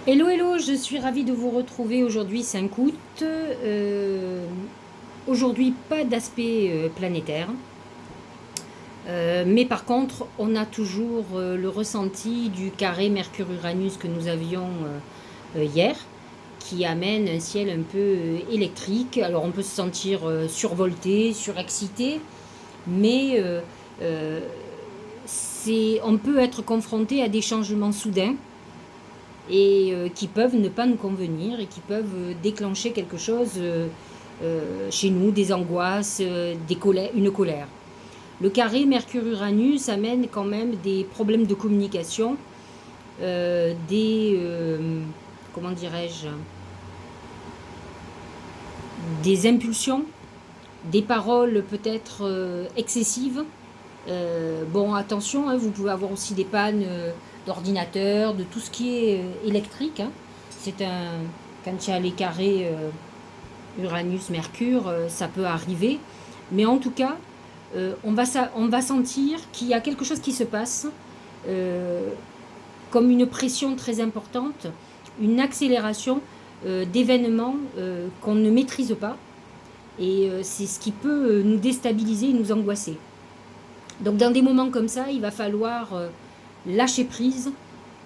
Hello, hello, je suis ravie de vous retrouver aujourd'hui 5 août. Aujourd'hui, pas d'aspect planétaire. Mais par contre, on a toujours le ressenti du carré Mercure-Uranus que nous avions hier, qui amène un ciel un peu électrique. Alors on peut se sentir survolté, surexcité, mais on peut être confronté à des changements soudains et qui peuvent ne pas nous convenir et qui peuvent déclencher quelque chose chez nous, des angoisses, une colère. Le carré Mercure-Uranus amène quand même des problèmes de communication, comment dirais-je, des impulsions, des paroles peut-être excessives. Bon, attention, hein, vous pouvez avoir aussi des pannes d'ordinateur, de tout ce qui est électrique. Hein. Quand il y a les carrés Uranus-Mercure, ça peut arriver. Mais en tout cas, on va sentir qu'il y a quelque chose qui se passe, euh, comme une pression très importante, une accélération d'événements qu'on ne maîtrise pas. Et c'est ce qui peut nous déstabiliser et nous angoisser. Donc dans des moments comme ça, il va falloir lâcher prise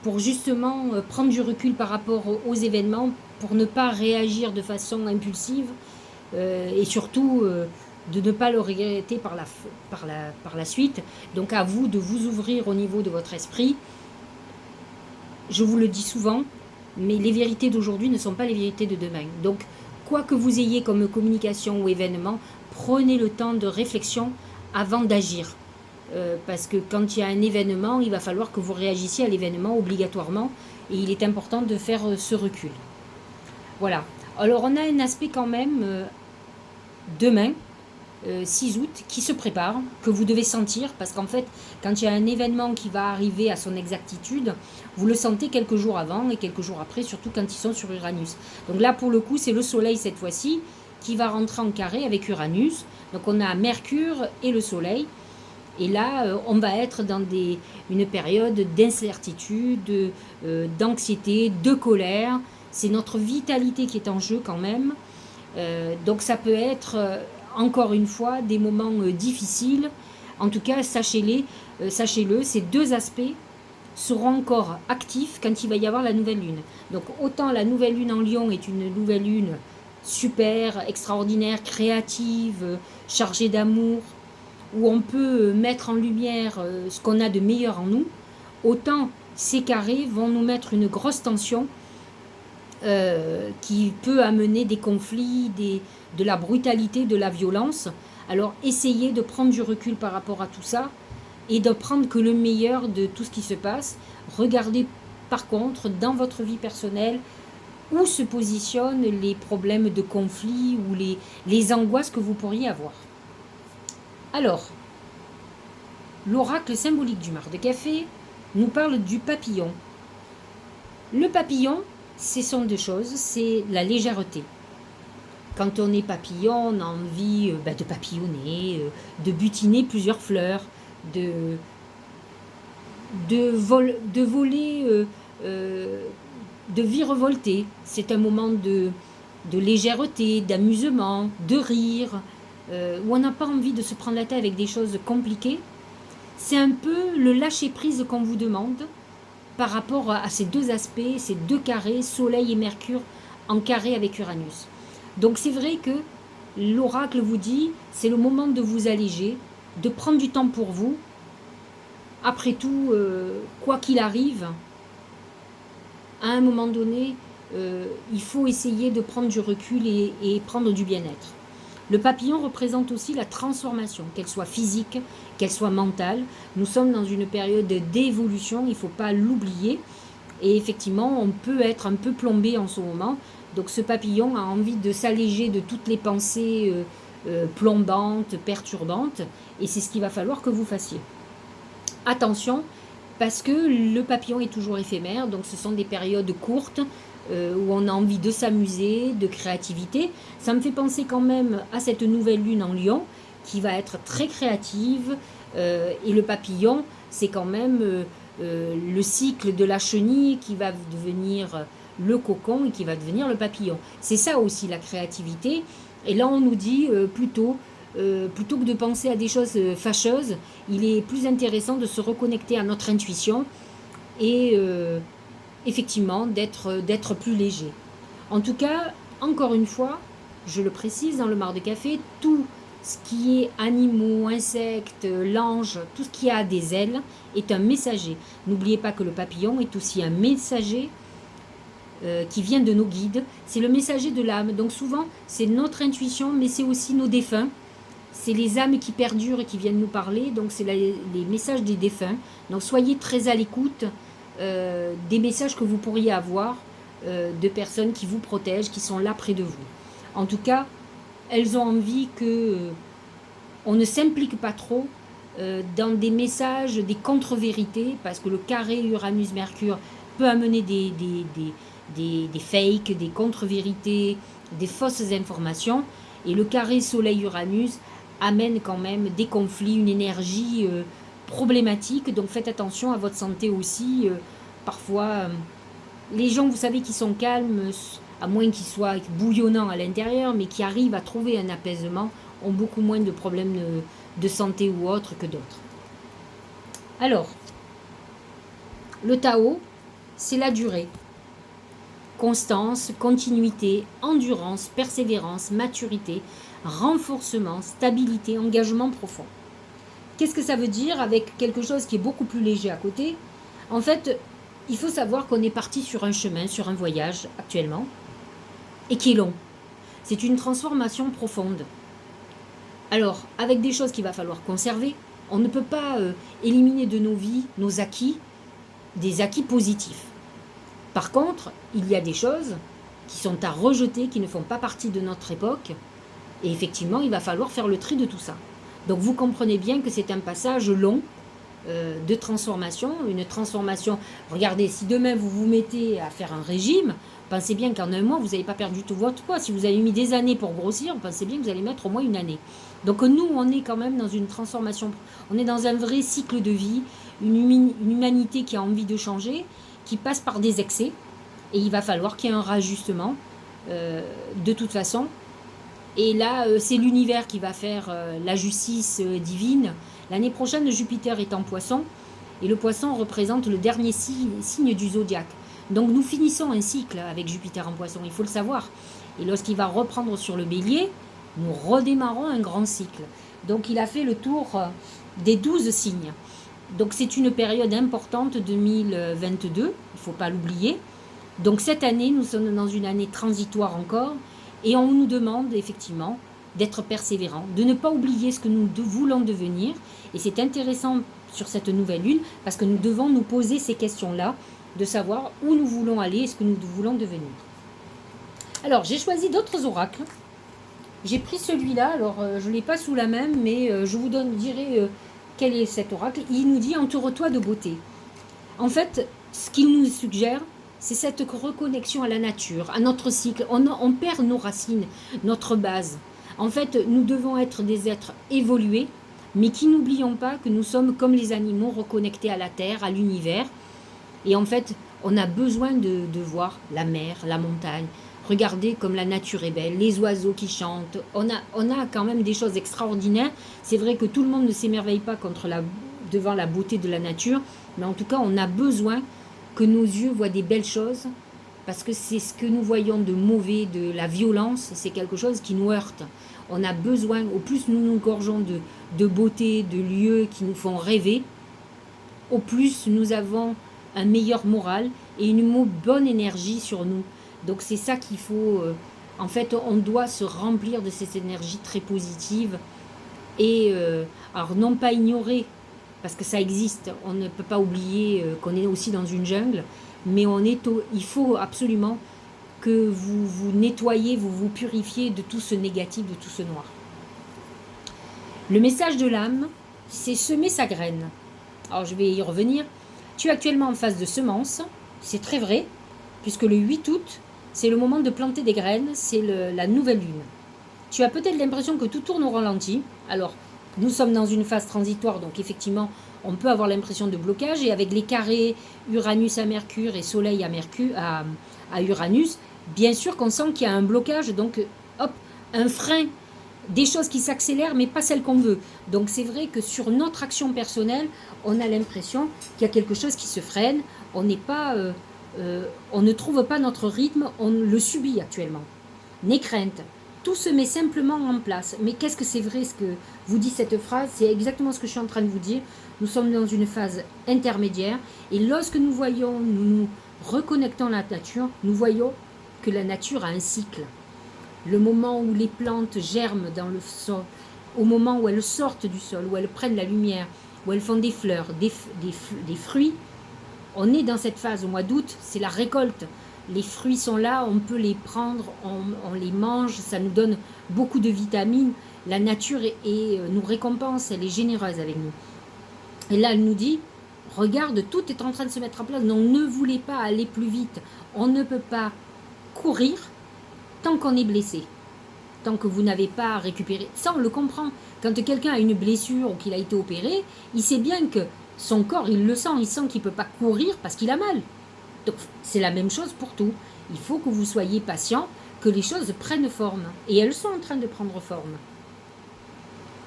pour justement prendre du recul par rapport aux événements, pour ne pas réagir de façon impulsive et surtout de ne pas le regretter par la suite. Donc à vous de vous ouvrir au niveau de votre esprit. Je vous le dis souvent, mais les vérités d'aujourd'hui ne sont pas les vérités de demain. Donc quoi que vous ayez comme communication ou événement, prenez le temps de réflexion avant d'agir. Parce que quand il y a un événement, il va falloir que vous réagissiez à l'événement obligatoirement et il est important de faire ce recul. Voilà. Alors on a un aspect quand même demain, 6 août, qui se prépare, que vous devez sentir, parce qu'en fait, quand il y a un événement qui va arriver à son exactitude, vous le sentez quelques jours avant et quelques jours après, surtout quand ils sont sur Uranus. Donc là, pour le coup, c'est le Soleil cette fois-ci qui va rentrer en carré avec Uranus. Donc on a Mercure et le Soleil. Et là, on va être dans une période d'incertitude, d'anxiété, de colère. C'est notre vitalité qui est en jeu quand même. Donc ça peut être, encore une fois, des moments difficiles. En tout cas, sachez-le, ces deux aspects seront encore actifs quand il va y avoir la nouvelle lune. Donc autant la nouvelle lune en Lion est une nouvelle lune super, extraordinaire, créative, chargée d'amour, où on peut mettre en lumière ce qu'on a de meilleur en nous, autant ces carrés vont nous mettre une grosse tension qui peut amener des conflits, de la brutalité, de la violence. Alors essayez de prendre du recul par rapport à tout ça et de prendre que le meilleur de tout ce qui se passe. Regardez par contre dans votre vie personnelle où se positionnent les problèmes de conflit ou les angoisses que vous pourriez avoir. Alors, l'oracle symbolique du mar de café nous parle du papillon. Le papillon, ce sont deux choses, c'est la légèreté. Quand on est papillon, on a envie de papillonner, de butiner plusieurs fleurs, de, de voler, de virevolter. C'est un moment de légèreté, d'amusement, de rire, où on n'a pas envie de se prendre la tête avec des choses compliquées. C'est un peu le lâcher-prise qu'on vous demande par rapport à ces deux aspects, ces deux carrés, Soleil et Mercure en carré avec Uranus. Donc c'est vrai que l'oracle vous dit, c'est le moment de vous alléger, de prendre du temps pour vous. Après tout, quoi qu'il arrive, à un moment donné, il faut essayer de prendre du recul et prendre du bien-être. Le papillon représente aussi la transformation, qu'elle soit physique, qu'elle soit mentale. Nous sommes dans une période d'évolution, il ne faut pas l'oublier. Et effectivement, on peut être un peu plombé en ce moment. Donc ce papillon a envie de s'alléger de toutes les pensées plombantes, perturbantes. Et c'est ce qu'il va falloir que vous fassiez. Attention, parce que le papillon est toujours éphémère, donc ce sont des périodes courtes où on a envie de s'amuser, de créativité. Ça me fait penser quand même à cette nouvelle lune en Lion qui va être très créative et le papillon, c'est quand même le cycle de la chenille qui va devenir le cocon et qui va devenir le papillon. C'est ça aussi la créativité. Et là, on nous dit plutôt que de penser à des choses fâcheuses, il est plus intéressant de se reconnecter à notre intuition et effectivement d'être plus léger. En tout cas, encore une fois, je le précise dans le mar de café, tout ce qui est animaux, insectes, l'ange, tout ce qui a des ailes est un messager. N'oubliez pas que le papillon est aussi un messager qui vient de nos guides. C'est le messager de l'âme. Donc souvent, c'est notre intuition, mais c'est aussi nos défunts. C'est les âmes qui perdurent et qui viennent nous parler. Donc c'est les messages des défunts. Donc soyez très à l'écoute des messages que vous pourriez avoir de personnes qui vous protègent, qui sont là près de vous. En tout cas, elles ont envie que on ne s'implique pas trop dans des messages, des contre-vérités, parce que le carré Uranus-Mercure peut amener des fakes, des contre-vérités, des fausses informations, et le carré Soleil-Uranus amène quand même des conflits, une énergie problématique, donc faites attention à votre santé aussi. Parfois, les gens, vous savez, qui sont calmes, à moins qu'ils soient bouillonnants à l'intérieur, mais qui arrivent à trouver un apaisement, ont beaucoup moins de problèmes de santé ou autres que d'autres. Alors, le Tao, c'est la durée. Constance, continuité, endurance, persévérance, maturité, renforcement, stabilité, engagement profond. Qu'est-ce que ça veut dire avec quelque chose qui est beaucoup plus léger à côté? En fait, il faut savoir qu'on est parti sur un chemin, sur un voyage actuellement, et qui est long. C'est une transformation profonde. Alors, avec des choses qu'il va falloir conserver, on ne peut pas éliminer de nos vies nos acquis, des acquis positifs. Par contre, il y a des choses qui sont à rejeter, qui ne font pas partie de notre époque, et effectivement, il va falloir faire le tri de tout ça. Donc vous comprenez bien que c'est un passage long de transformation, une transformation. Regardez, si demain vous vous mettez à faire un régime, pensez bien qu'en un mois, vous n'avez pas perdu tout votre poids. Si vous avez mis des années pour grossir, pensez bien que vous allez mettre au moins une année. Donc nous, on est quand même dans une transformation, on est dans un vrai cycle de vie, une humanité qui a envie de changer, qui passe par des excès, et il va falloir qu'il y ait un rajustement de toute façon. Et là, c'est l'univers qui va faire la justice divine. L'année prochaine, Jupiter est en Poisson, et le Poisson représente le dernier signe du zodiaque. Donc nous finissons un cycle avec Jupiter en Poisson, il faut le savoir. Et lorsqu'il va reprendre sur le Bélier, nous redémarrons un grand cycle. Donc il a fait le tour des 12 signes. Donc c'est une période importante, 2022, il ne faut pas l'oublier. Donc cette année, nous sommes dans une année transitoire encore, et on nous demande effectivement d'être persévérants, de ne pas oublier ce que nous voulons devenir. Et c'est intéressant sur cette nouvelle lune, parce que nous devons nous poser ces questions-là, de savoir où nous voulons aller et ce que nous voulons devenir. Alors, j'ai choisi d'autres oracles. J'ai pris celui-là, alors je ne l'ai pas sous la main, mais je vous dirai quel est cet oracle. Il nous dit « Entoure-toi de beauté ». En fait, ce qu'il nous suggère, c'est cette reconnexion à la nature, à notre cycle. On perd nos racines, notre base. En fait, nous devons être des êtres évolués, mais qui n'oublions pas que nous sommes comme les animaux reconnectés à la terre, à l'univers. Et en fait, on a besoin de voir la mer, la montagne. Regardez comme la nature est belle, les oiseaux qui chantent. On a quand même des choses extraordinaires. C'est vrai que tout le monde ne s'émerveille pas devant la beauté de la nature, mais en tout cas, on a besoin que nos yeux voient des belles choses, parce que c'est ce que nous voyons de mauvais, de la violence, c'est quelque chose qui nous heurte. On a besoin, au plus nous nous gorgeons de beauté, de lieux qui nous font rêver, au plus nous avons un meilleur moral et une bonne énergie sur nous. Donc c'est ça qu'il faut, en fait on doit se remplir de cette énergie très positive, et alors non pas ignorer, parce que ça existe, on ne peut pas oublier qu'on est aussi dans une jungle, mais il faut absolument que vous vous nettoyez, vous vous purifiez de tout ce négatif, de tout ce noir. Le message de l'âme, c'est semer sa graine. Alors je vais y revenir. Tu es actuellement en phase de semence, c'est très vrai, puisque le 8 août, c'est le moment de planter des graines, c'est la nouvelle lune. Tu as peut-être l'impression que tout tourne au ralenti. Alors, nous sommes dans une phase transitoire, donc effectivement, on peut avoir l'impression de blocage. Et avec les carrés Uranus à Mercure et Soleil à, à Uranus, bien sûr qu'on sent qu'il y a un blocage, donc hop, un frein, des choses qui s'accélèrent, mais pas celles qu'on veut. Donc c'est vrai que sur notre action personnelle, on a l'impression qu'il y a quelque chose qui se freine, on n'est pas, on ne trouve pas notre rythme, on le subit actuellement. N'aie crainte. Tout se met simplement en place. Mais qu'est-ce que c'est vrai ce que vous dit cette phrase? C'est exactement ce que je suis en train de vous dire. Nous sommes dans une phase intermédiaire. Et lorsque nous voyons, nous nous reconnectons à la nature, nous voyons que la nature a un cycle. Le moment où les plantes germent dans le sol, au moment où elles sortent du sol, où elles prennent la lumière, où elles font des fleurs, des fruits, on est dans cette phase au mois d'août, c'est la récolte. Les fruits sont là, on peut les prendre, on les mange, ça nous donne beaucoup de vitamines. La nature nous récompense, elle est généreuse avec nous. Et là, elle nous dit, regarde, tout est en train de se mettre en place. Donc, ne voulez pas aller plus vite. On ne peut pas courir tant qu'on est blessé. Tant que vous n'avez pas récupéré. Ça, on le comprend. Quand quelqu'un a une blessure ou qu'il a été opéré, il sait bien que son corps, il le sent. Il sent qu'il ne peut pas courir parce qu'il a mal. Donc, c'est la même chose pour tout. Il faut que vous soyez patient, que les choses prennent forme. Et elles sont en train de prendre forme.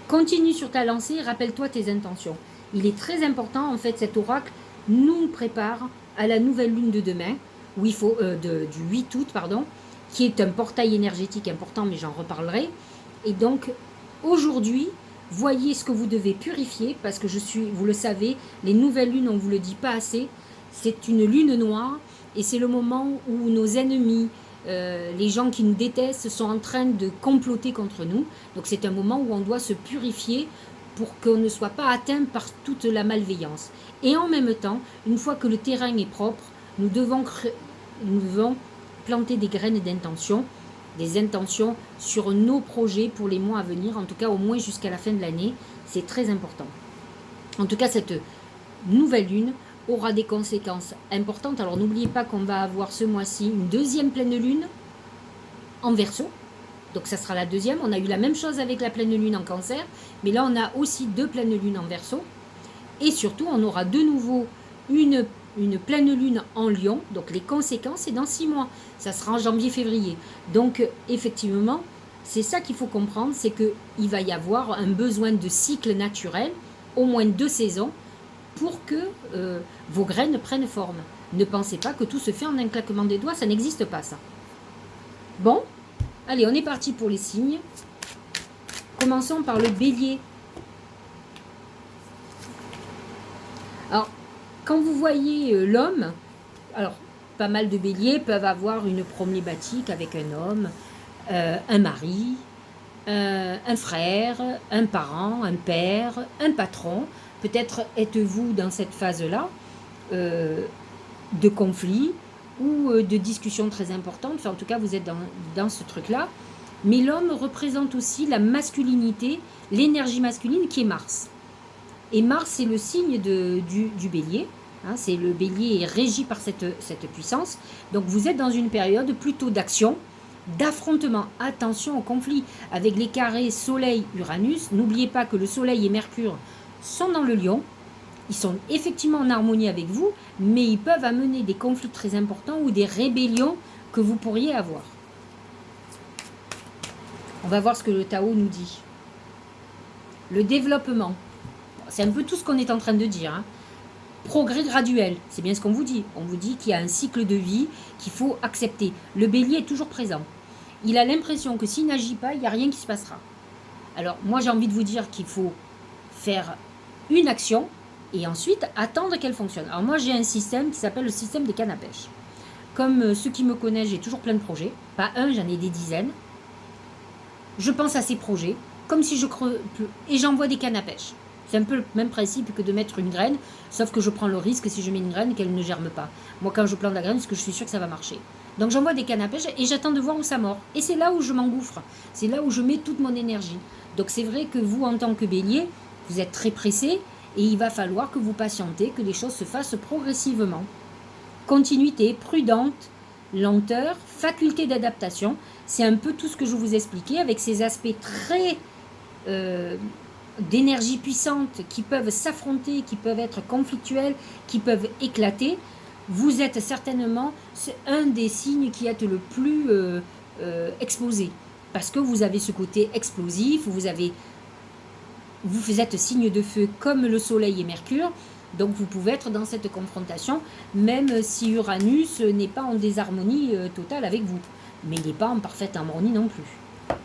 Continue sur ta lancée, rappelle-toi tes intentions. Il est très important, en fait, cet oracle nous prépare à la nouvelle lune de demain, où il faut, du 8 août, pardon, qui est un portail énergétique important, mais j'en reparlerai. Et donc, aujourd'hui, voyez ce que vous devez purifier, parce que vous le savez, les nouvelles lunes, on ne vous le dit pas assez, c'est une lune noire, et c'est le moment où nos ennemis, les gens qui nous détestent, sont en train de comploter contre nous. Donc c'est un moment où on doit se purifier pour qu'on ne soit pas atteint par toute la malveillance. Et en même temps, une fois que le terrain est propre, nous devons planter des graines d'intention, des intentions sur nos projets pour les mois à venir, en tout cas au moins jusqu'à la fin de l'année. C'est très important. En tout cas, cette nouvelle lune aura des conséquences importantes. Alors n'oubliez pas qu'on va avoir ce mois-ci une deuxième pleine lune en Verseau. Donc ça sera la deuxième. On a eu la même chose avec la pleine lune en Cancer, mais là on a aussi deux pleines lunes en Verseau. Et surtout, on aura de nouveau une pleine lune en Lion. Donc les conséquences, c'est dans 6 mois. Ça sera en janvier-février. Donc effectivement, c'est ça qu'il faut comprendre, c'est qu'il va y avoir un besoin de cycle naturel, au moins 2 saisons, pour que vos graines prennent forme. Ne pensez pas que tout se fait en un claquement des doigts, ça n'existe pas ça. Bon, allez, on est parti pour les signes. Commençons par le Bélier. Alors, quand vous voyez l'homme, alors pas mal de Béliers peuvent avoir une problématique avec un homme, un mari, un frère, un parent, un père, un patron. Peut-être êtes-vous dans cette phase-là de conflit ou de discussion très importante. Enfin, en tout cas, vous êtes dans ce truc-là. Mais l'homme représente aussi la masculinité, l'énergie masculine qui est Mars. Et Mars, c'est le signe du Bélier. Hein, le Bélier est régi par cette puissance. Donc, vous êtes dans une période plutôt d'action, d'affrontement. Attention au conflit. Avec les carrés Soleil-Uranus, n'oubliez pas que le Soleil et Mercure sont dans le Lion, ils sont effectivement en harmonie avec vous, mais ils peuvent amener des conflits très importants ou des rébellions que vous pourriez avoir. On va voir ce que le Tao nous dit. Le développement, c'est un peu tout ce qu'on est en train de dire. Hein. Progrès graduel, c'est bien ce qu'on vous dit. On vous dit qu'il y a un cycle de vie qu'il faut accepter. Le Bélier est toujours présent. Il a l'impression que s'il n'agit pas, il n'y a rien qui se passera. Alors, moi j'ai envie de vous dire qu'il faut faire une action et ensuite attendre qu'elle fonctionne. Alors moi j'ai un système qui s'appelle le système des cannes à pêche. Comme ceux qui me connaissent, j'ai toujours plein de projets. Pas un, j'en ai des dizaines. Je pense à ces projets comme si je creuse et j'envoie des cannes à pêche. C'est un peu le même principe que de mettre une graine, sauf que je prends le risque si je mets une graine qu'elle ne germe pas. Moi quand je plante la graine, parce que je suis sûre que ça va marcher. Donc j'envoie des cannes à pêche et j'attends de voir où ça mord. Et c'est là où je m'engouffre. C'est là où je mets toute mon énergie. Donc c'est vrai que vous, en tant que Bélier, vous êtes très pressé et il va falloir que vous patientez, que les choses se fassent progressivement. Continuité, prudente, lenteur, faculté d'adaptation, c'est un peu tout ce que je vous expliquais avec ces aspects très d'énergies puissantes qui peuvent s'affronter, qui peuvent être conflictuelles, qui peuvent éclater, vous êtes certainement un des signes qui est le plus exposé. Parce que vous avez ce côté explosif, vous êtes signe de feu comme le soleil et Mercure, donc vous pouvez être dans cette confrontation, même si Uranus n'est pas en désharmonie totale avec vous. Mais il n'est pas en parfaite harmonie non plus.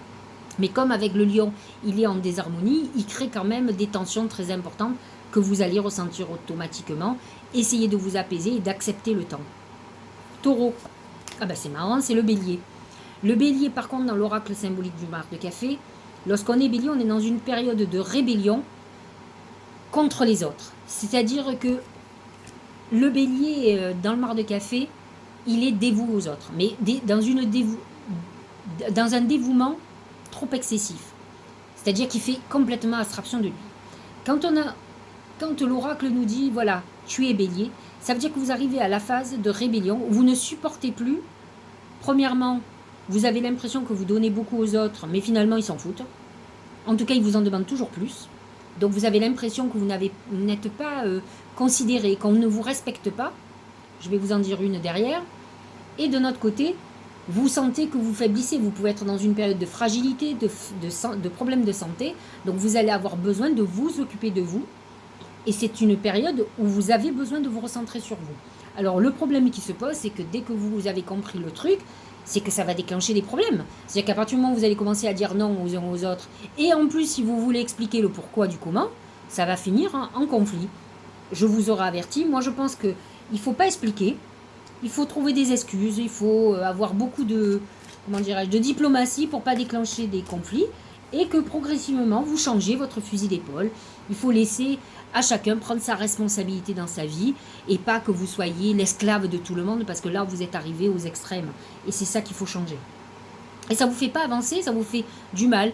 Mais comme avec le lion, il est en désharmonie, il crée quand même des tensions très importantes que vous allez ressentir automatiquement. Essayez de vous apaiser et d'accepter le temps. Taureau, ah ben c'est marrant, c'est le bélier. Le bélier, par contre, dans l'oracle symbolique du mar de café, lorsqu'on est bélier, on est dans une période de rébellion contre les autres. C'est-à-dire que le bélier, dans le mar de café, il est dévoué aux autres, mais dans un dévouement trop excessif. C'est-à-dire qu'il fait complètement abstraction de lui. Quand l'oracle nous dit, voilà, tu es bélier, ça veut dire que vous arrivez à la phase de rébellion où vous ne supportez plus. Premièrement, vous avez l'impression que vous donnez beaucoup aux autres, mais finalement, ils s'en foutent. En tout cas, ils vous en demandent toujours plus. Donc, vous avez l'impression que vous n'êtes pas considéré, qu'on ne vous respecte pas. Je vais vous en dire une derrière. Et de notre côté, vous sentez que vous faiblissez. Vous pouvez être dans une période de fragilité, de problèmes de santé. Donc, vous allez avoir besoin de vous occuper de vous. Et c'est une période où vous avez besoin de vous recentrer sur vous. Alors, le problème qui se pose, c'est que dès que vous avez compris le truc, c'est que ça va déclencher des problèmes. C'est-à-dire qu'à partir du moment où vous allez commencer à dire non aux uns aux autres, et en plus, si vous voulez expliquer le pourquoi du comment, ça va finir en conflit. Je vous aurais averti. Moi, je pense qu'il ne faut pas expliquer. Il faut trouver des excuses. Il faut avoir beaucoup de diplomatie pour ne pas déclencher des conflits. Et que progressivement, vous changez votre fusil d'épaule. Il faut laisser à chacun prendre sa responsabilité dans sa vie et pas que vous soyez l'esclave de tout le monde parce que là, vous êtes arrivé aux extrêmes. Et c'est ça qu'il faut changer. Et ça ne vous fait pas avancer, ça vous fait du mal.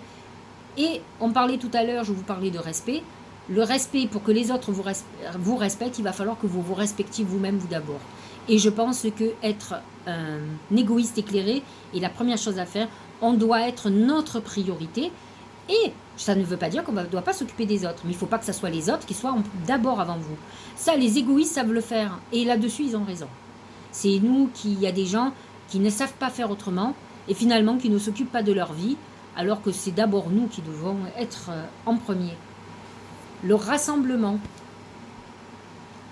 Et on parlait tout à l'heure, je vous parlais de respect. Le respect, pour que les autres vous respectent, il va falloir que vous vous respectiez vous-même, vous d'abord. Et je pense que être un égoïste éclairé est la première chose à faire. On doit être notre priorité. Et ça ne veut pas dire qu'on ne doit pas s'occuper des autres. Mais il ne faut pas que ce soit les autres qui soient d'abord avant vous. Ça, les égoïstes savent le faire. Et là-dessus, ils ont raison. C'est nous il y a des gens qui ne savent pas faire autrement et finalement qui ne s'occupent pas de leur vie, alors que c'est d'abord nous qui devons être en premier. Le rassemblement,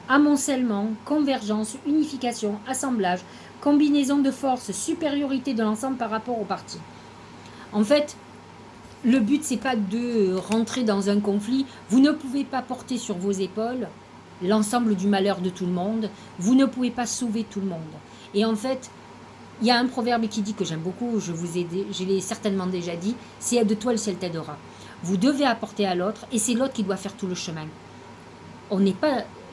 amoncellement, convergence, unification, assemblage, combinaison de forces, supériorité de l'ensemble par rapport au parti. En fait, le but, c'est pas de rentrer dans un conflit. Vous ne pouvez pas porter sur vos épaules l'ensemble du malheur de tout le monde. Vous ne pouvez pas sauver tout le monde. Et en fait, il y a un proverbe qui dit que j'aime beaucoup, je l'ai certainement déjà dit, c'est aide-toi, le ciel t'aidera. Vous devez apporter à l'autre et c'est l'autre qui doit faire tout le chemin.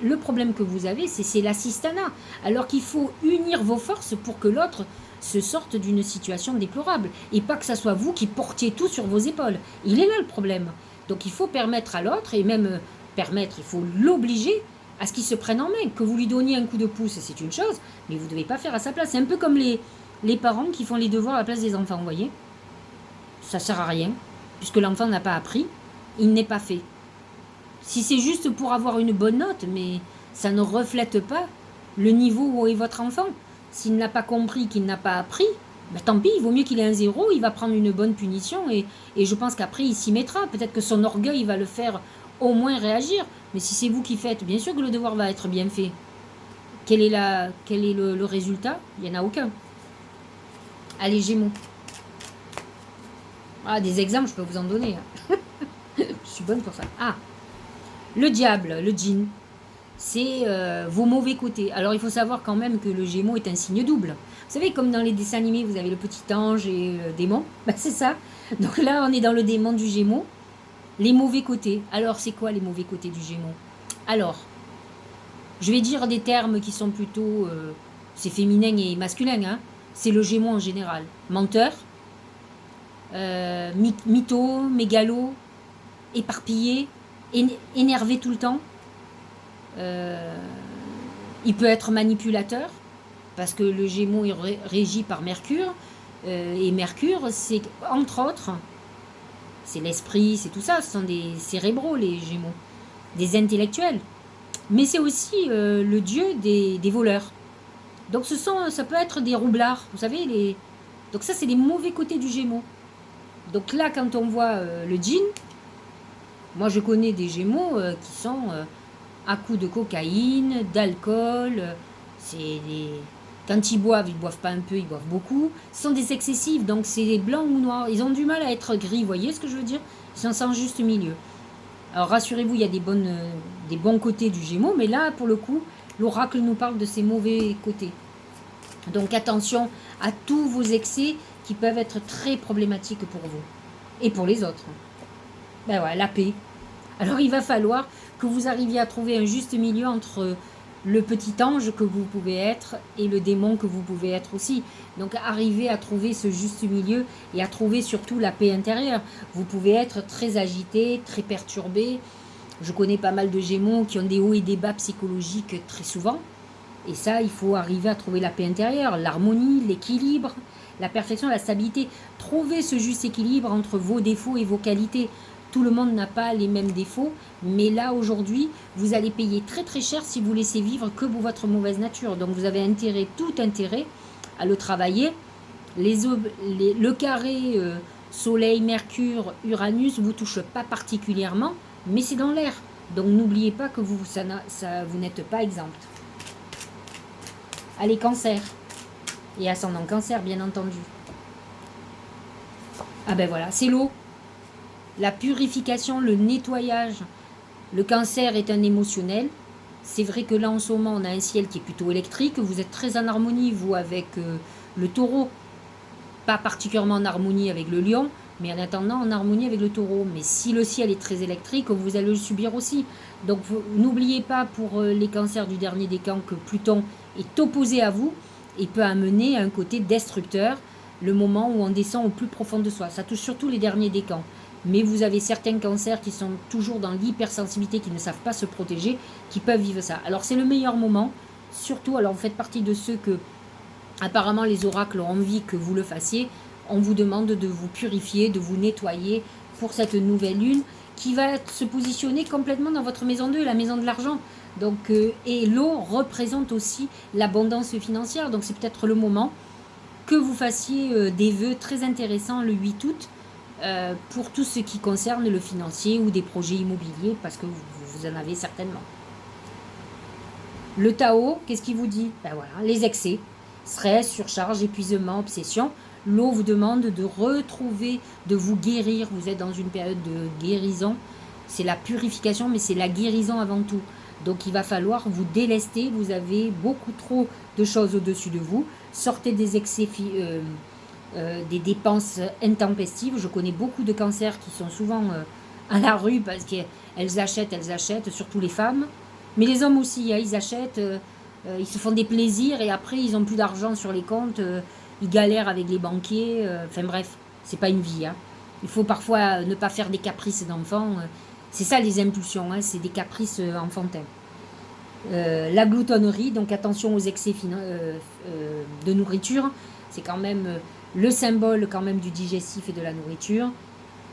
Le problème que vous avez, c'est l'assistanat. Alors qu'il faut unir vos forces pour que l'autre se sorte d'une situation déplorable. Et pas que ce soit vous qui portiez tout sur vos épaules. Il est là le problème. Donc il faut permettre à l'autre, et même il faut l'obliger à ce qu'il se prenne en main. Que vous lui donniez un coup de pouce, c'est une chose, mais vous ne devez pas faire à sa place. C'est un peu comme les parents qui font les devoirs à la place des enfants, vous voyez. Ça ne sert à rien, puisque l'enfant n'a pas appris, il n'est pas fait. Si c'est juste pour avoir une bonne note, mais ça ne reflète pas le niveau où est votre enfant. S'il n'a pas compris, qu'il n'a pas appris, ben tant pis, il vaut mieux qu'il ait un 0, il va prendre une bonne punition et je pense qu'après il s'y mettra. Peut-être que son orgueil va le faire au moins réagir. Mais si c'est vous qui faites, bien sûr que le devoir va être bien fait. Quel est le résultat? Il n'y en a aucun. Allez, Gémeaux. Ah, des exemples, je peux vous en donner. Je suis bonne pour ça. Ah, le diable, le djinn, c'est vos mauvais côtés. Alors, il faut savoir quand même que le Gémeaux est un signe double. Vous savez, comme dans les dessins animés, vous avez le petit ange et le démon. Ben, c'est ça. Donc là, on est dans le démon du Gémeaux. Les mauvais côtés. Alors, c'est quoi les mauvais côtés du Gémeaux? Alors, je vais dire des termes qui sont plutôt... c'est féminin et masculin. Hein. C'est le Gémeaux en général. Menteur, mytho, mégalo, éparpillé, énervé tout le temps. Il peut être manipulateur, parce que le Gémeaux est régi par Mercure. Et Mercure, c'est, entre autres, c'est l'esprit, c'est tout ça. Ce sont des cérébraux, les Gémeaux, des intellectuels. Mais c'est aussi le dieu des voleurs. Donc ça peut être des roublards, vous savez. Donc ça, c'est les mauvais côtés du Gémeaux. Donc là, quand on voit le djinn, moi je connais des Gémeaux qui sont à coups de cocaïne, d'alcool. Quand ils boivent pas un peu, ils boivent beaucoup. Ce sont des excessifs, donc c'est des blancs ou noirs. Ils ont du mal à être gris, vous voyez ce que je veux dire? Ils sont sans juste milieu. Alors rassurez-vous, il y a des bons côtés du Gémeaux, mais là, pour le coup, l'oracle nous parle de ces mauvais côtés. Donc attention à tous vos excès qui peuvent être très problématiques pour vous et pour les autres. Ben ouais, la paix. Alors il va falloir que vous arriviez à trouver un juste milieu entre le petit ange que vous pouvez être et le démon que vous pouvez être aussi. Donc arrivez à trouver ce juste milieu et à trouver surtout la paix intérieure. Vous pouvez être très agité, très perturbé. Je connais pas mal de Gémeaux qui ont des hauts et des bas psychologiques très souvent. Et ça, il faut arriver à trouver la paix intérieure, l'harmonie, l'équilibre, la perfection, la stabilité. Trouvez ce juste équilibre entre vos défauts et vos qualités. Tout le monde n'a pas les mêmes défauts, mais là, aujourd'hui, vous allez payer très très cher si vous laissez vivre que votre mauvaise nature. Donc vous avez tout intérêt à le travailler. Le carré Soleil, Mercure, Uranus ne vous touche pas particulièrement, mais c'est dans l'air. Donc n'oubliez pas que vous n'êtes pas exempt. Allez, Cancer. Et ascendant Cancer, bien entendu. Ah ben voilà, c'est l'eau. La purification, le nettoyage. Le Cancer est un émotionnel. C'est vrai que là, en ce moment, on a un ciel qui est plutôt électrique. Vous êtes très en harmonie, vous, avec le Taureau. Pas particulièrement en harmonie avec le Lion, mais en attendant, en harmonie avec le Taureau. Mais si le ciel est très électrique, vous allez le subir aussi. Donc, n'oubliez pas pour les Cancers du dernier décan que Pluton est opposé à vous et peut amener à un côté destructeur le moment où on descend au plus profond de soi. Ça touche surtout les derniers décans. Mais vous avez certains Cancers qui sont toujours dans l'hypersensibilité, qui ne savent pas se protéger, qui peuvent vivre ça. Alors c'est le meilleur moment, surtout, alors vous faites partie de ceux que, apparemment les oracles ont envie que vous le fassiez. On vous demande de vous purifier, de vous nettoyer pour cette nouvelle lune qui va se positionner complètement dans votre maison 2, la maison de l'argent. Donc, et l'eau représente aussi l'abondance financière. Donc c'est peut-être le moment que vous fassiez des vœux très intéressants le 8 août pour tout ce qui concerne le financier ou des projets immobiliers, parce que vous en avez certainement. Le Tao, qu'est-ce qu'il vous dit? Ben voilà, les excès, stress, surcharge, épuisement, obsession. L'eau vous demande de retrouver, de vous guérir. Vous êtes dans une période de guérison. C'est la purification, mais c'est la guérison avant tout. Donc il va falloir vous délester. Vous avez beaucoup trop de choses au-dessus de vous. Sortez des excès, des dépenses intempestives. Je connais beaucoup de cancers qui sont souvent à la rue parce qu'elles achètent, surtout les femmes. Mais les hommes aussi, hein, ils achètent, ils se font des plaisirs et après ils n'ont plus d'argent sur les comptes, ils galèrent avec les banquiers. Enfin bref, c'est pas une vie. Hein. Il faut parfois ne pas faire des caprices d'enfants. C'est ça les impulsions, hein, c'est des caprices enfantins. La gloutonnerie, donc attention aux excès de nourriture, c'est quand même le symbole quand même du digestif et de la nourriture.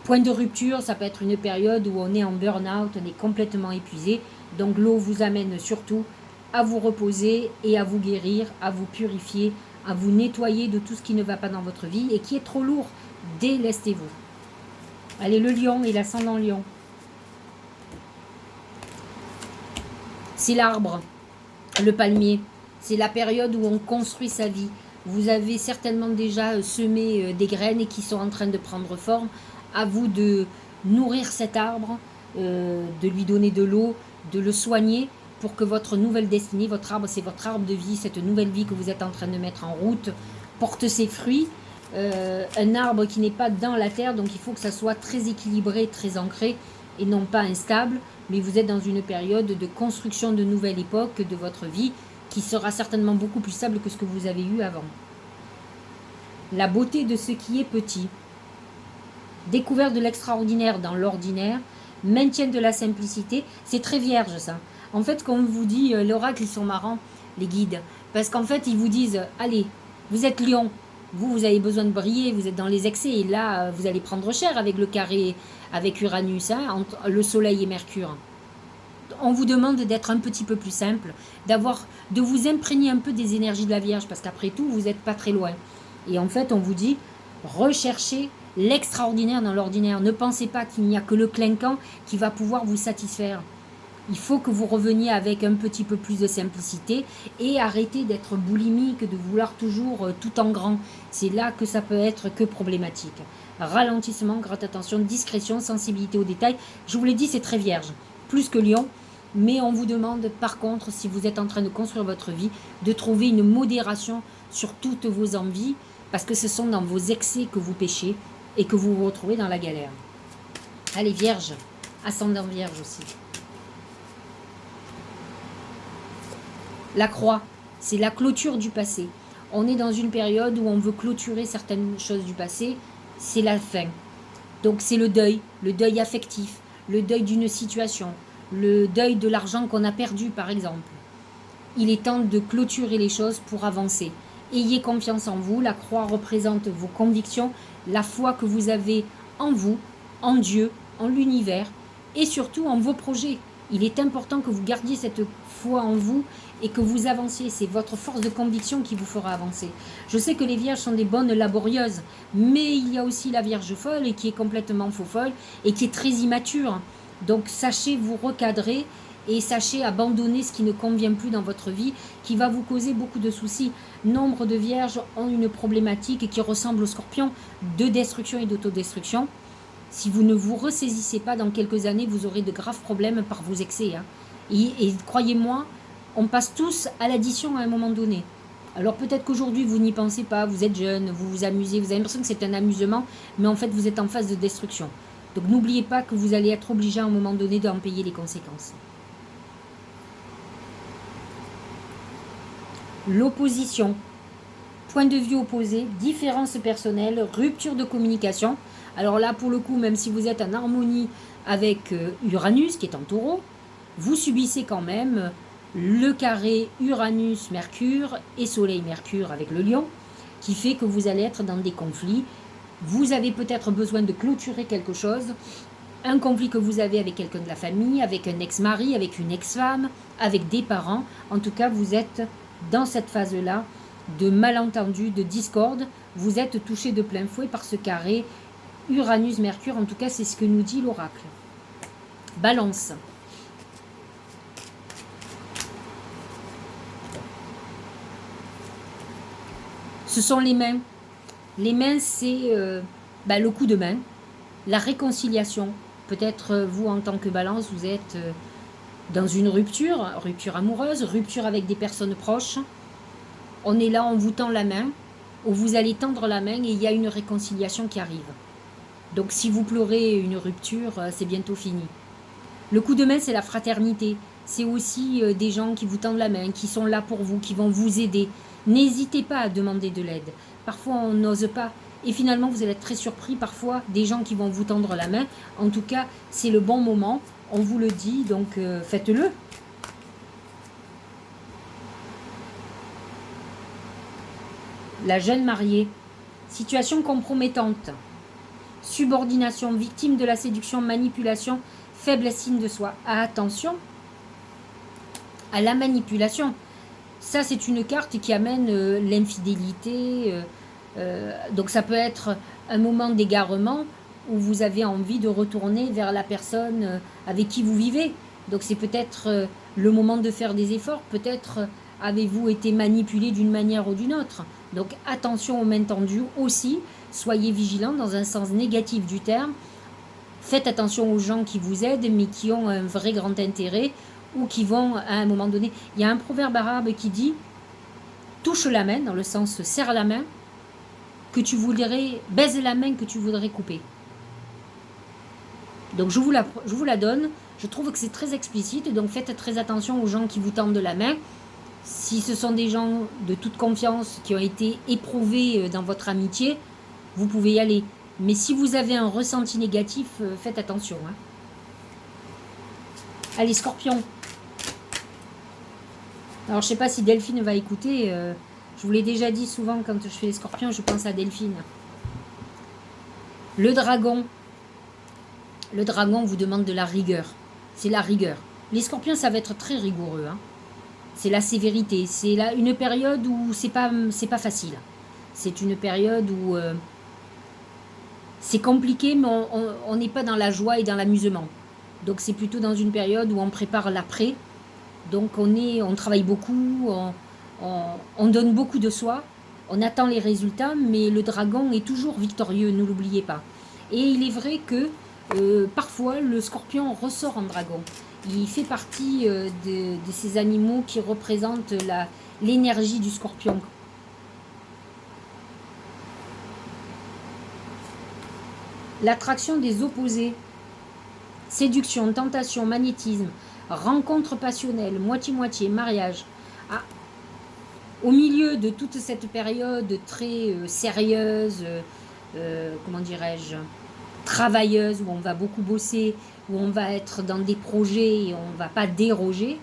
Point de rupture, ça peut être une période où on est en burn-out, on est complètement épuisé. Donc l'eau vous amène surtout à vous reposer et à vous guérir, à vous purifier, à vous nettoyer de tout ce qui ne va pas dans votre vie et qui est trop lourd. Délestez-vous. Allez, le lion et l'ascendant lion. C'est l'arbre, le palmier. C'est la période où on construit sa vie. Vous avez certainement déjà semé des graines et qui sont en train de prendre forme. À vous de nourrir cet arbre, de lui donner de l'eau, de le soigner pour que votre nouvelle destinée, votre arbre, c'est votre arbre de vie, cette nouvelle vie que vous êtes en train de mettre en route, porte ses fruits. Un arbre qui n'est pas dans la terre, donc il faut que ça soit très équilibré, très ancré et non pas instable. Mais vous êtes dans une période de construction de nouvelle époque de votre vie qui sera certainement beaucoup plus stable que ce que vous avez eu avant. La beauté de ce qui est petit. Découverte de l'extraordinaire dans l'ordinaire, maintien de la simplicité, c'est très vierge ça. En fait, quand on vous dit, l'oracle, ils sont marrants, les guides, parce qu'en fait, ils vous disent, allez, vous êtes lion, Vous avez besoin de briller, vous êtes dans les excès, et là, vous allez prendre cher avec le carré, avec Uranus, hein, entre le Soleil et Mercure. On vous demande d'être un petit peu plus simple, de vous imprégner un peu des énergies de la Vierge, parce qu'après tout, vous n'êtes pas très loin. Et en fait, on vous dit, recherchez l'extraordinaire dans l'ordinaire. Ne pensez pas qu'il n'y a que le clinquant qui va pouvoir vous satisfaire. Il faut que vous reveniez avec un petit peu plus de simplicité et arrêtez d'être boulimique, de vouloir toujours tout en grand. C'est là que ça peut être que problématique. Ralentissement, grande attention, discrétion, sensibilité aux détails. Je vous l'ai dit, c'est très vierge, plus que Lion. Mais on vous demande par contre, si vous êtes en train de construire votre vie, de trouver une modération sur toutes vos envies, parce que ce sont dans vos excès que vous péchez et que vous vous retrouvez dans la galère. Allez, Vierge, ascendant Vierge aussi. La croix, c'est la clôture du passé. On est dans une période où on veut clôturer certaines choses du passé, c'est la fin. Donc c'est le deuil affectif, le deuil d'une situation, le deuil de l'argent qu'on a perdu par exemple. Il est temps de clôturer les choses pour avancer. Ayez confiance en vous, la croix représente vos convictions, la foi que vous avez en vous, en Dieu, en l'univers et surtout en vos projets. Il est important que vous gardiez cette foi en vous et que vous avanciez. C'est votre force de conviction qui vous fera avancer. Je sais que les vierges sont des bonnes laborieuses, mais il y a aussi la vierge folle et qui est complètement faux folle et qui est très immature. Donc sachez vous recadrer et sachez abandonner ce qui ne convient plus dans votre vie, qui va vous causer beaucoup de soucis. Nombre de vierges ont une problématique qui ressemble au scorpion, de destruction et d'autodestruction. Si vous ne vous ressaisissez pas, dans quelques années, vous aurez de graves problèmes par vos excès. Hein. Et croyez-moi, on passe tous à l'addition à un moment donné. Alors peut-être qu'aujourd'hui, vous n'y pensez pas, vous êtes jeune, vous vous amusez, vous avez l'impression que c'est un amusement, mais en fait, vous êtes en phase de destruction. Donc n'oubliez pas que vous allez être obligé à un moment donné d'en payer les conséquences. L'opposition. Point de vue opposé, différence personnelle, rupture de communication. Alors là, pour le coup, même si vous êtes en harmonie avec Uranus, qui est en taureau, vous subissez quand même le carré Uranus-Mercure et Soleil-Mercure avec le lion, qui fait que vous allez être dans des conflits. Vous avez peut-être besoin de clôturer quelque chose, un conflit que vous avez avec quelqu'un de la famille, avec un ex-mari, avec une ex-femme, avec des parents. En tout cas, vous êtes dans cette phase-là de malentendu, de discorde. Vous êtes touché de plein fouet par ce carré Uranus-Mercure. En tout cas, c'est ce que nous dit l'oracle. Balance. Ce sont les mains. Les mains, c'est le coup de main, la réconciliation. Peut-être vous, en tant que balance, vous êtes dans une rupture amoureuse, rupture avec des personnes proches. On est là, on vous tend la main, ou vous allez tendre la main et il y a une réconciliation qui arrive. Donc si vous pleurez une rupture, c'est bientôt fini. Le coup de main, c'est la fraternité. C'est aussi des gens qui vous tendent la main, qui sont là pour vous, qui vont vous aider. N'hésitez pas à demander de l'aide. Parfois, on n'ose pas. Et finalement, vous allez être très surpris parfois des gens qui vont vous tendre la main. En tout cas, c'est le bon moment. On vous le dit, donc faites-le. La jeune mariée. Situation compromettante. Subordination, victime de la séduction, manipulation, faible estime de soi. Attention à la manipulation. Ça, c'est une carte qui amène l'infidélité. Donc ça peut être un moment d'égarement où vous avez envie de retourner vers la personne avec qui vous vivez. Donc c'est peut-être le moment de faire des efforts. Peut-être avez-vous été manipulé d'une manière ou d'une autre. Donc attention aux mains tendues aussi. Soyez vigilants dans un sens négatif du terme. Faites attention aux gens qui vous aident mais qui ont un vrai grand intérêt ou qui vont à un moment donné. Il y a un proverbe arabe qui dit « touche la main », dans le sens « serre la main », que tu voudrais, baise la main que tu voudrais couper. Donc je vous la donne. Je trouve que c'est très explicite, donc faites très attention aux gens qui vous tendent la main. Si ce sont des gens de toute confiance qui ont été éprouvés dans votre amitié, vous pouvez y aller. Mais si vous avez un ressenti négatif, faites attention. Hein. Allez, Scorpion. Alors, je ne sais pas si Delphine va écouter. Je vous l'ai déjà dit souvent quand je fais les scorpions, je pense à Delphine. Le dragon vous demande de la rigueur. C'est la rigueur. Les scorpions, ça va être très rigoureux. Hein. C'est la sévérité. C'est une période où c'est pas facile. C'est une période où c'est compliqué, mais on n'est pas dans la joie et dans l'amusement. Donc c'est plutôt dans une période où on prépare l'après. Donc on travaille beaucoup, on donne beaucoup de soi, on attend les résultats, mais le dragon est toujours victorieux, ne l'oubliez pas. Et il est vrai que parfois le scorpion ressort en dragon. Il fait partie de ces animaux qui représentent l'énergie du scorpion. L'attraction des opposés, séduction, tentation, magnétisme, rencontre passionnelle, moitié-moitié, mariage. Ah, au milieu de toute cette période très sérieuse, comment dirais-je, travailleuse, où on va beaucoup bosser, où on va être dans des projets et on ne va pas déroger,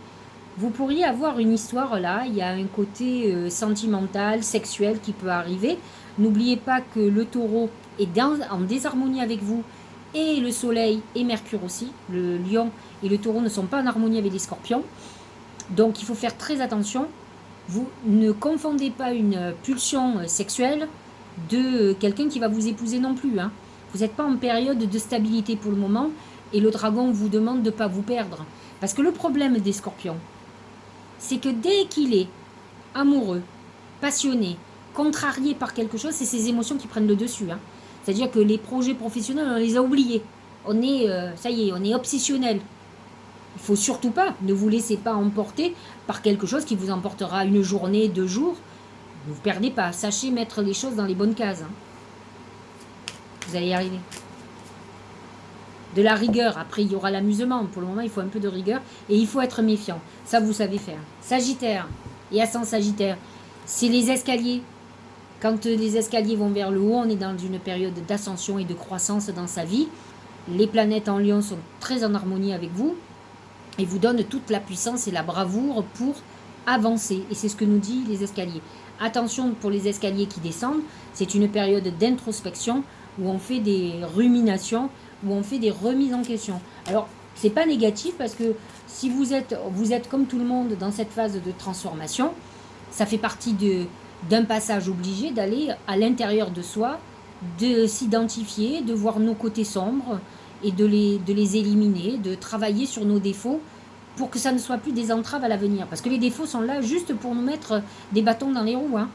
vous pourriez avoir une histoire là, il y a un côté sentimental, sexuel qui peut arriver. N'oubliez pas que le taureau est en désharmonie avec vous, et le soleil et Mercure aussi. Le lion et le taureau ne sont pas en harmonie avec les scorpions. Donc il faut faire très attention. Vous ne confondez pas une pulsion sexuelle de quelqu'un qui va vous épouser non plus. Hein. Vous n'êtes pas en période de stabilité pour le moment et le dragon vous demande de ne pas vous perdre. Parce que le problème des scorpions, c'est que dès qu'il est amoureux, passionné, contrarié par quelque chose, c'est ses émotions qui prennent le dessus. Hein. C'est-à-dire que les projets professionnels, on les a oubliés. On est, ça y est, on est obsessionnel. Il ne faut surtout pas, ne vous laissez pas emporter par quelque chose qui vous emportera une journée, 2 jours. Ne vous perdez pas, sachez mettre les choses dans les bonnes cases. Hein. Vous allez y arriver. De la rigueur, après il y aura l'amusement. Pour le moment, il faut un peu de rigueur et il faut être méfiant. Ça, vous savez faire. Sagittaire et ascendant Sagittaire, c'est les escaliers. Quand les escaliers vont vers le haut, on est dans une période d'ascension et de croissance dans sa vie. Les planètes en Lion sont très en harmonie avec vous et vous donnent toute la puissance et la bravoure pour avancer. Et c'est ce que nous dit les escaliers. Attention pour les escaliers qui descendent, c'est une période d'introspection où on fait des ruminations, où on fait des remises en question. Alors, c'est pas négatif parce que si vous êtes comme tout le monde dans cette phase de transformation, ça fait partie d'un passage obligé d'aller à l'intérieur de soi, de s'identifier, de voir nos côtés sombres et de les éliminer, de travailler sur nos défauts pour que ça ne soit plus des entraves à l'avenir. Parce que les défauts sont là juste pour nous mettre des bâtons dans les roues. Hein.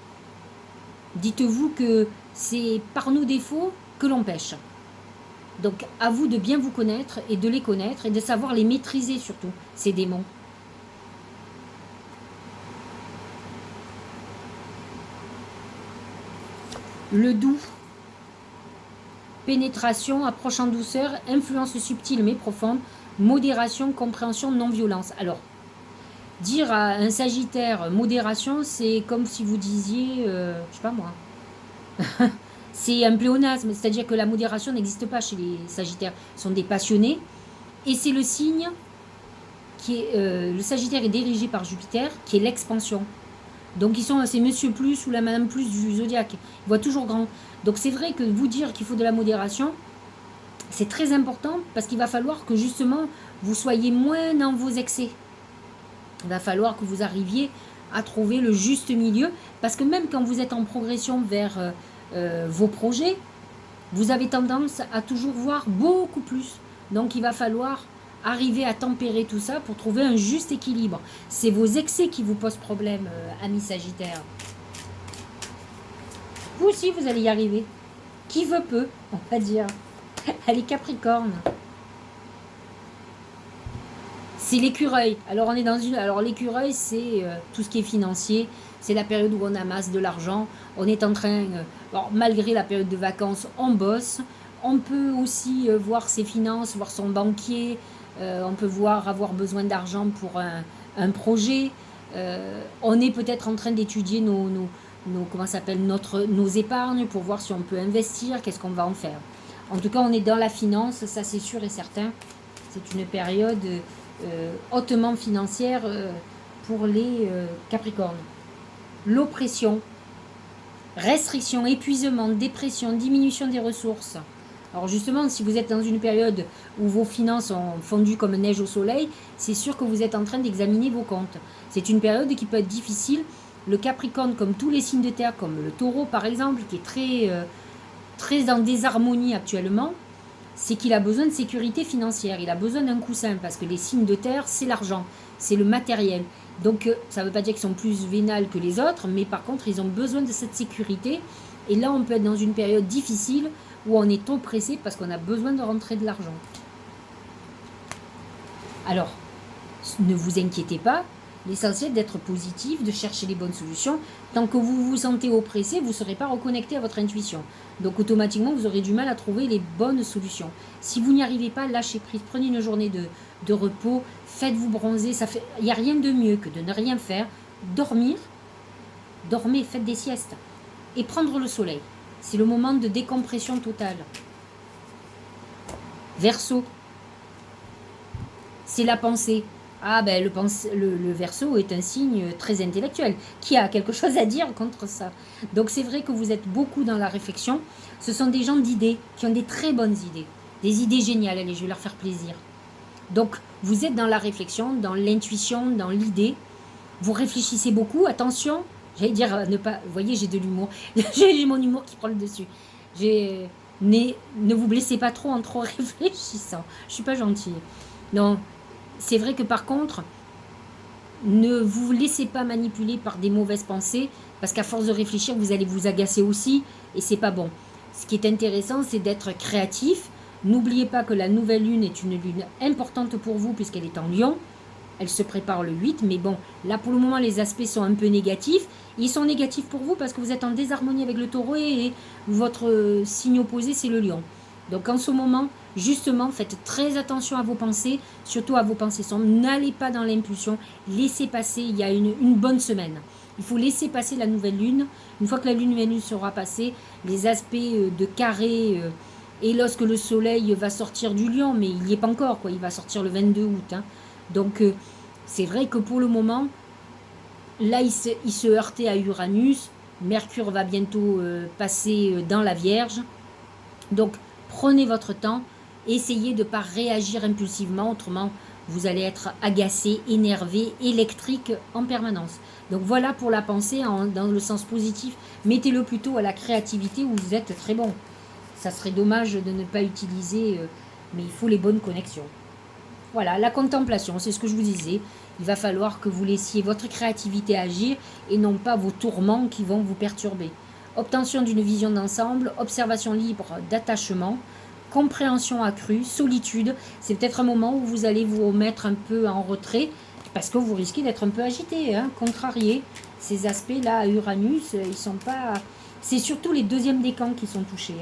Dites-vous que c'est par nos défauts que l'on pêche. Donc à vous de bien vous connaître et de les connaître et de savoir les maîtriser surtout, ces démons. Le doux, pénétration, approche en douceur, influence subtile mais profonde, modération, compréhension, non-violence. Alors, dire à un Sagittaire modération, c'est comme si vous disiez, je sais pas moi, c'est un pléonasme, c'est-à-dire que la modération n'existe pas chez les Sagittaires. Ils sont des passionnés et c'est le signe qui est, le Sagittaire est dirigé par Jupiter, qui est l'expansion. Donc c'est Monsieur Plus ou la Madame Plus du zodiaque. Ils voient toujours grand. Donc c'est vrai que vous dire qu'il faut de la modération, c'est très important parce qu'il va falloir que justement vous soyez moins dans vos excès. Il va falloir que vous arriviez à trouver le juste milieu parce que même quand vous êtes en progression vers vos projets, vous avez tendance à toujours voir beaucoup plus. Donc il va falloir arriver à tempérer tout ça pour trouver un juste équilibre. C'est vos excès qui vous posent problème, amis Sagittaires. Vous aussi, vous allez y arriver. Qui veut peut, on va dire. Allez, Capricorne. C'est l'écureuil. Alors, on est dans une. Alors, l'écureuil, c'est tout ce qui est financier. C'est la période où on amasse de l'argent. On est en train. Alors, malgré la période de vacances, on bosse. On peut aussi voir ses finances, voir son banquier. On peut avoir besoin d'argent pour un projet. On est peut-être en train d'étudier nos épargnes pour voir si on peut investir, qu'est-ce qu'on va en faire. En tout cas, on est dans la finance, ça c'est sûr et certain. C'est une période hautement financière pour les Capricornes. l'oppression, restriction, épuisement, dépression, diminution des ressources. Alors justement, si vous êtes dans une période où vos finances ont fondu comme neige au soleil, c'est sûr que vous êtes en train d'examiner vos comptes. C'est une période qui peut être difficile. Le Capricorne, comme tous les signes de terre, comme le Taureau par exemple, qui est très en désharmonie actuellement, c'est qu'il a besoin de sécurité financière, il a besoin d'un coussin, parce que les signes de terre, c'est l'argent, c'est le matériel. Donc ça ne veut pas dire qu'ils sont plus vénales que les autres, mais par contre, ils ont besoin de cette sécurité. Et là, on peut être dans une période difficile où on est oppressé parce qu'on a besoin de rentrer de l'argent. Alors, ne vous inquiétez pas, l'essentiel d'être positif, de chercher les bonnes solutions. Tant que vous vous sentez oppressé, vous ne serez pas reconnecté à votre intuition. Donc automatiquement, vous aurez du mal à trouver les bonnes solutions. Si vous n'y arrivez pas, lâchez prise, prenez une journée de repos, faites-vous bronzer. Il n'y a rien de mieux que de ne rien faire, dormir, dormez, faites des siestes et prendre le soleil. C'est le moment de décompression totale. Verseau, c'est la pensée. Ah ben le Verseau est un signe très intellectuel, qui a quelque chose à dire contre ça. Donc c'est vrai que vous êtes beaucoup dans la réflexion. Ce sont des gens d'idées, qui ont des très bonnes idées. Des idées géniales, allez, je vais leur faire plaisir. Donc vous êtes dans la réflexion, dans l'intuition, dans l'idée. Vous réfléchissez beaucoup, attention, j'allais dire ne pas... Vous voyez, j'ai de l'humour. J'ai mon humour qui prend le dessus. Ne vous blessez pas trop en trop réfléchissant. Je suis pas gentille. Non. C'est vrai que par contre, ne vous laissez pas manipuler par des mauvaises pensées, parce qu'à force de réfléchir, vous allez vous agacer aussi, et c'est pas bon. Ce qui est intéressant, c'est d'être créatif. N'oubliez pas que la nouvelle lune est une lune importante pour vous, puisqu'elle est en Lion. Elle se prépare le 8, mais bon, là pour le moment, les aspects sont un peu négatifs. Ils sont négatifs pour vous parce que vous êtes en désharmonie avec le Taureau et votre signe opposé, c'est le Lion. Donc en ce moment, justement, faites très attention à vos pensées, surtout à vos pensées sombres. N'allez pas dans l'impulsion, laissez passer, il y a une bonne semaine. Il faut laisser passer la nouvelle lune. Une fois que la lune sera passée, les aspects de carré, et lorsque le soleil va sortir du Lion, mais il n'y est pas encore, quoi. Il va sortir le 22 août. Hein. Donc c'est vrai que pour le moment, là il se heurtait à Uranus. Mercure va bientôt passer dans la Vierge. Donc prenez votre temps, essayez de ne pas réagir impulsivement, autrement vous allez être agacé, énervé, électrique en permanence. Donc voilà pour la pensée dans le sens positif. Mettez-le plutôt à la créativité où vous êtes très bon. Ça serait dommage de ne pas utiliser, mais il faut les bonnes connexions. Voilà, la contemplation, c'est ce que je vous disais. Il va falloir que vous laissiez votre créativité agir et non pas vos tourments qui vont vous perturber. Obtention d'une vision d'ensemble, observation libre d'attachement, compréhension accrue, solitude. C'est peut-être un moment où vous allez vous mettre un peu en retrait parce que vous risquez d'être un peu agité, hein, contrarié. Ces aspects-là à Uranus, ils sont pas... C'est surtout les deuxièmes décans qui sont touchés.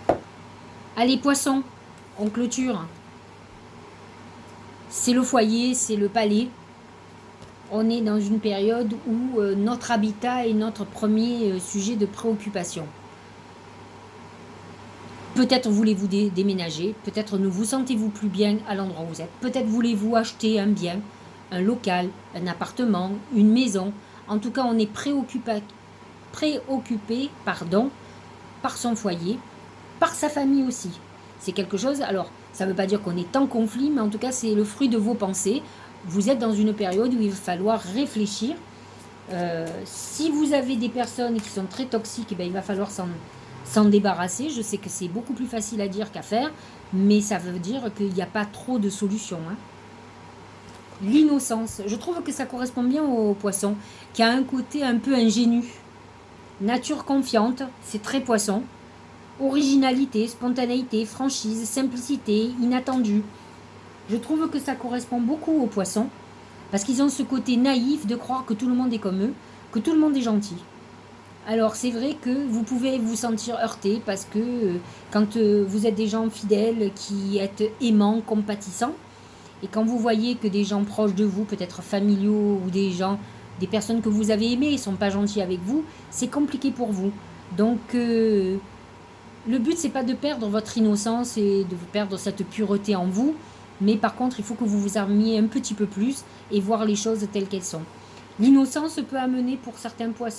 Hein. Allez, poissons, on clôture. C'est le foyer, c'est le palais. On est dans une période où notre habitat est notre premier sujet de préoccupation. Peut-être voulez-vous déménager, peut-être ne vous sentez-vous plus bien à l'endroit où vous êtes, peut-être voulez-vous acheter un bien, un local, un appartement, une maison. En tout cas, on est préoccupé par son foyer, par sa famille aussi. C'est quelque chose, alors ça ne veut pas dire qu'on est en conflit, mais en tout cas c'est le fruit de vos pensées. Vous êtes dans une période où il va falloir réfléchir. Si vous avez des personnes qui sont très toxiques, eh bien, il va falloir s'en débarrasser. Je sais que c'est beaucoup plus facile à dire qu'à faire, mais ça veut dire qu'il n'y a pas trop de solutions. Hein. L'innocence, je trouve que ça correspond bien au poisson, qui a un côté un peu ingénu. Nature confiante, c'est très poisson. Originalité, spontanéité, franchise, simplicité, inattendu. Je trouve que ça correspond beaucoup aux poissons, parce qu'ils ont ce côté naïf de croire que tout le monde est comme eux, que tout le monde est gentil. Alors c'est vrai que vous pouvez vous sentir heurté, parce que quand vous êtes des gens fidèles, qui êtes aimants, compatissants, et quand vous voyez que des gens proches de vous, peut-être familiaux, ou des personnes que vous avez aimées, ne sont pas gentils avec vous, c'est compliqué pour vous. Donc... le but, c'est pas de perdre votre innocence et de perdre cette pureté en vous, mais par contre, il faut que vous vous armiez un petit peu plus et voir les choses telles qu'elles sont. L'innocence peut amener pour certains poissons